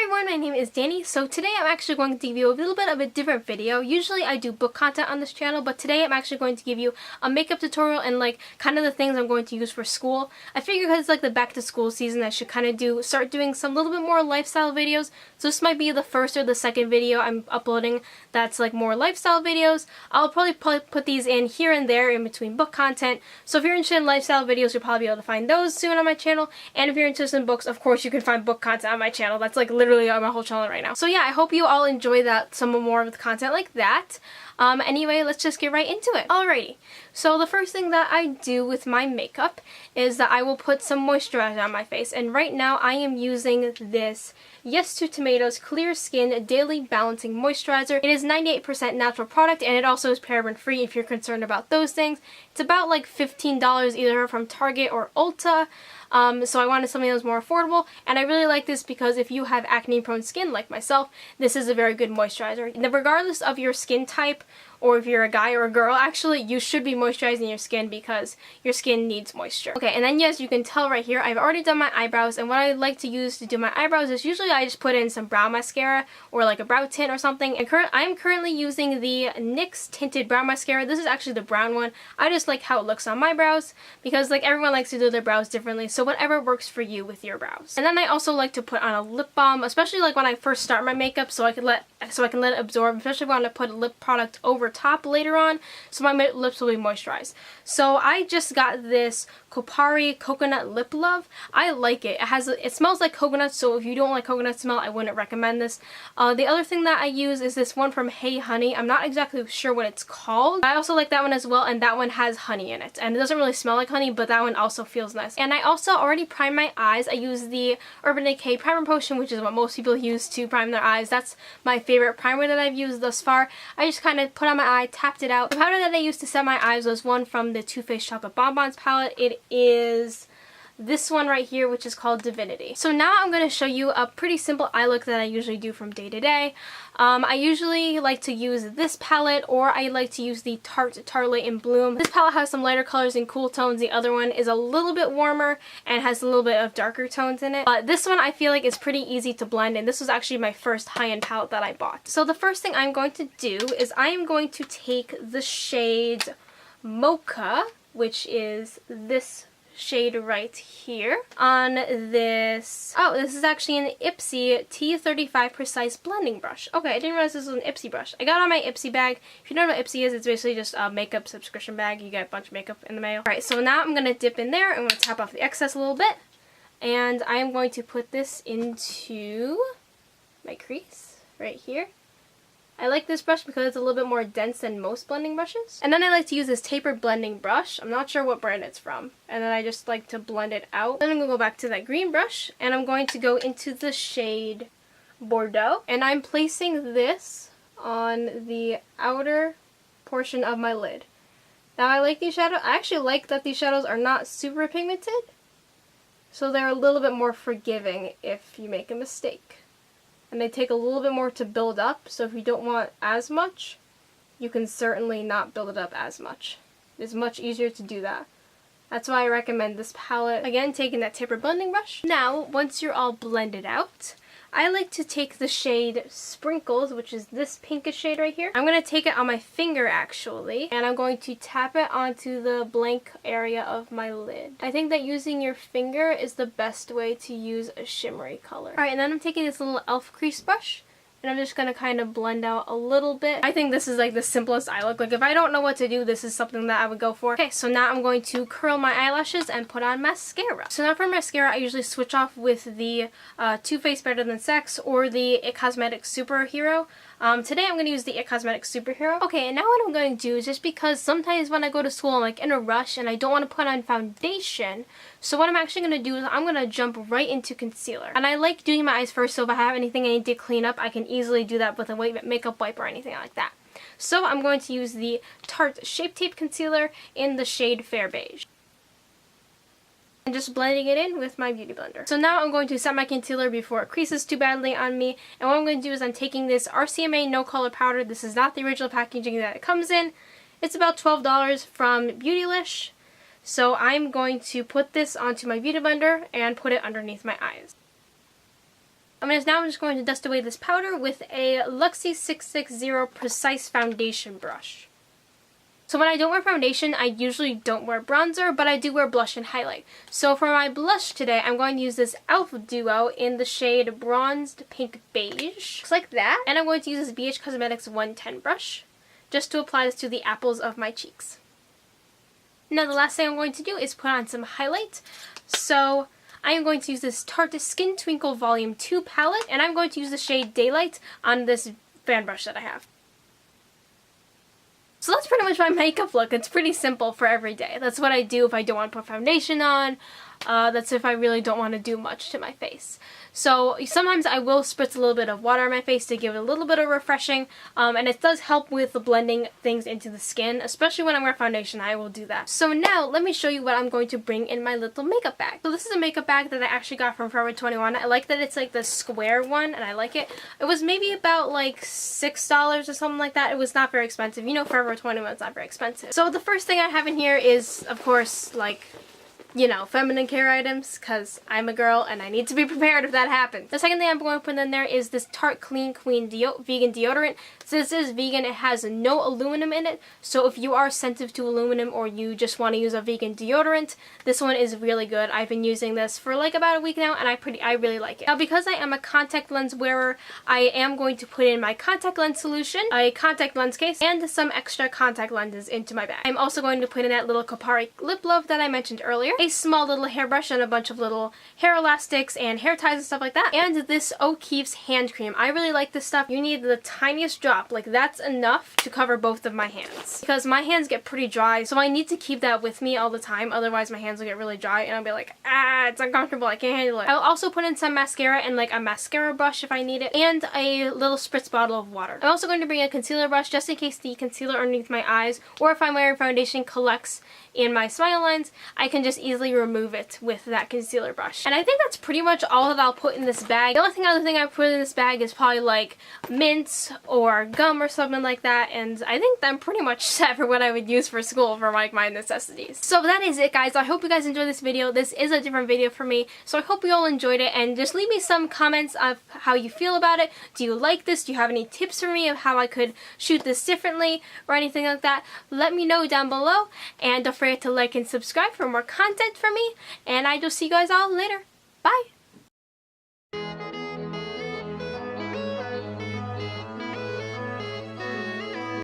everyone, my name is Danny. So today I'm actually going to give you a little bit of a different video. Usually I do book content on this channel, but today I'm actually going to give you a makeup tutorial and like kind of the things I'm going to use for school. I figure because it's like the back to school season, I should kind of start doing some little bit more lifestyle videos. So this might be the first or the second video I'm uploading that's like more lifestyle videos. I'll probably put these in here and there in between book content. So if you're interested in lifestyle videos, you'll probably be able to find those soon on my channel. And if you're interested in books, of course you can find book content on my channel. That's like literally on my whole channel right now. So yeah, I hope you all enjoy that, some more of the content like that. Anyway, let's just get right into it. Alrighty, so the first thing that I do with my makeup is that I will put some moisturizer on my face, and right now I am using this Yes to Tomatoes Clear Skin Daily Balancing Moisturizer. It is 98% natural product, and it also is paraben free if you're concerned about those things. It's about like $15 either from Target or Ulta. So I wanted something that was more affordable, and I really like this because if you have acne prone skin like myself, this is a very good moisturizer. Now, regardless of your skin type, or if you're a guy or a girl, actually you should be moisturizing your skin because your skin needs moisture. Okay, and then yes, you can tell right here, I've already done my eyebrows, and what I like to use to do my eyebrows is usually I just put in some brow mascara or like a brow tint or something, and I'm currently using the NYX Tinted Brow Mascara. This is actually the brown one. I just like how it looks on my brows because like everyone likes to do their brows differently, so whatever works for you with your brows. And then I also like to put on a lip balm, especially like when I first start my makeup, so I can let it absorb, especially when I put lip product over top later on, so my lips will be moisturized. So I just got this Kopari Coconut Lip Love. I like it. It smells like coconut, so if you don't like coconut smell, I wouldn't recommend this. The other thing that I use is this one from Hey Honey. I'm not exactly sure what it's called. I also like that one as well, and that one has honey in it. And it doesn't really smell like honey, but that one also feels nice. And I also already primed my eyes. I use the Urban Decay Primer Potion, which is what most people use to prime their eyes. That's my favorite primer that I've used thus far. I just kind of put on my eye, tapped it out. The powder that I used to set my eyes was one from the Too Faced Chocolate Bonbons palette. It is this one right here, which is called Divinity. So now I'm going to show you a pretty simple eye look that I usually do from day to day. I usually like to use this palette, or I like to use the Tarte in Bloom. This palette has some lighter colors and cool tones. The other one is a little bit warmer and has a little bit of darker tones in it. But this one I feel like is pretty easy to blend, and this was actually my first high-end palette that I bought. So the first thing I'm going to do is I am going to take the shade Mocha, which is this shade right here, on this, this is actually an Ipsy T35 Precise Blending Brush. Okay, I didn't realize this was an Ipsy brush. I got it on my Ipsy bag. If you don't know what Ipsy is, it's basically just a makeup subscription bag. You get a bunch of makeup in the mail. Alright, so now I'm going to dip in there. I'm going to tap off the excess a little bit, and I am going to put this into my crease right here. I like this brush because it's a little bit more dense than most blending brushes. And then I like to use this tapered blending brush. I'm not sure what brand it's from. And then I just like to blend it out. Then I'm going to go back to that green brush, and I'm going to go into the shade Bordeaux. And I'm placing this on the outer portion of my lid. Now I like these shadows. I actually like that these shadows are not super pigmented, so they're a little bit more forgiving if you make a mistake. And they take a little bit more to build up, so if you don't want as much, you can certainly not build it up as much. It's much easier to do that. That's why I recommend this palette. Again, taking that tapered blending brush. Now, once you're all blended out, I like to take the shade Sprinkles, which is this pinkish shade right here. I'm going to take it on my finger actually, and I'm going to tap it onto the blank area of my lid. I think that using your finger is the best way to use a shimmery color. Alright, and then I'm taking this little e.l.f. crease brush, and I'm just going to kind of blend out a little bit. I think this is like the simplest eye look. Like if I don't know what to do, this is something that I would go for. Okay, so now I'm going to curl my eyelashes and put on mascara. So now for mascara, I usually switch off with the Too Faced Better Than Sex or the IT Cosmetics Superhero. Today I'm going to use the IT Cosmetics Superhero. Okay, and now what I'm going to do is, just because sometimes when I go to school I'm like in a rush and I don't want to put on foundation, so what I'm actually going to do is I'm going to jump right into concealer. And I like doing my eyes first, so if I have anything I need to clean up, I can easily do that with a makeup wipe or anything like that. So I'm going to use the Tarte Shape Tape Concealer in the shade Fair Beige. And just blending it in with my beauty blender. So now I'm going to set my concealer before it creases too badly on me. And what I'm going to do is I'm taking this RCMA No Color Powder. This is not the original packaging that it comes in. It's about $12 from Beautylish. So I'm going to put this onto my beauty blender and put it underneath my eyes. I'm just going to dust away this powder with a Luxie 660 Precise Foundation brush. So when I don't wear foundation, I usually don't wear bronzer, but I do wear blush and highlight. So for my blush today, I'm going to use this e.l.f. Duo in the shade Bronzed Pink Beige. Looks like that. And I'm going to use this BH Cosmetics 110 brush just to apply this to the apples of my cheeks. Now the last thing I'm going to do is put on some highlight. So I am going to use this Tarte Skin Twinkle Volume 2 palette, and I'm going to use the shade Daylight on this fan brush that I have. So that's pretty much my makeup look. It's pretty simple for every day. That's what I do if I don't want to put foundation on. That's if I really don't want to do much to my face. So sometimes I will spritz a little bit of water on my face to give it a little bit of refreshing, and it does help with blending things into the skin, especially when I wear foundation. I will do that. So now let me show you what I'm going to bring in my little makeup bag. So this is a makeup bag that I actually got from Forever 21. I like that it's like the square one, and I like it. It was maybe about like $6 or something like that. It was not very expensive. You know, Forever 21 is not very expensive. So the first thing I have in here is, of course, like, you know, feminine care items, because I'm a girl and I need to be prepared if that happens. The second thing I'm going to put in there is this Tarte Clean Queen vegan deodorant. So this is vegan, it has no aluminum in it, so if you are sensitive to aluminum or you just want to use a vegan deodorant, this one is really good. I've been using this for like about a week now, and I really like it. Now because I am a contact lens wearer, I am going to put in my contact lens solution, a contact lens case, and some extra contact lenses into my bag. I'm also going to put in that little Kopari lip glove that I mentioned earlier, a small little hairbrush and a bunch of little hair elastics and hair ties and stuff like that, and this O'Keeffe's hand cream. I really like this stuff. You need the tiniest drop, like that's enough to cover both of my hands, because my hands get pretty dry, so I need to keep that with me all the time, otherwise my hands will get really dry and I'll be like, ah, it's uncomfortable, I can't handle it. I'll also put in some mascara and like a mascara brush if I need it, and a little spritz bottle of water. I'm also going to bring a concealer brush just in case the concealer underneath my eyes, or if I'm wearing foundation, collects in my smile lines, I can just easily remove it with that concealer brush. And I think that's pretty much all that I'll put in this bag. The only other thing I put in this bag is probably like mints or gum or something like that, and I think I'm pretty much set for what I would use for school for like my necessities. So that is it, guys. I hope you guys enjoyed this video. This is a different video for me, so I hope you all enjoyed it, and just leave me some comments of how you feel about it. Do you like this? Do you have any tips for me of how I could shoot this differently or anything like that? Let me know down below, and don't forget to like and subscribe for more content from me, and I will see you guys all later. Bye!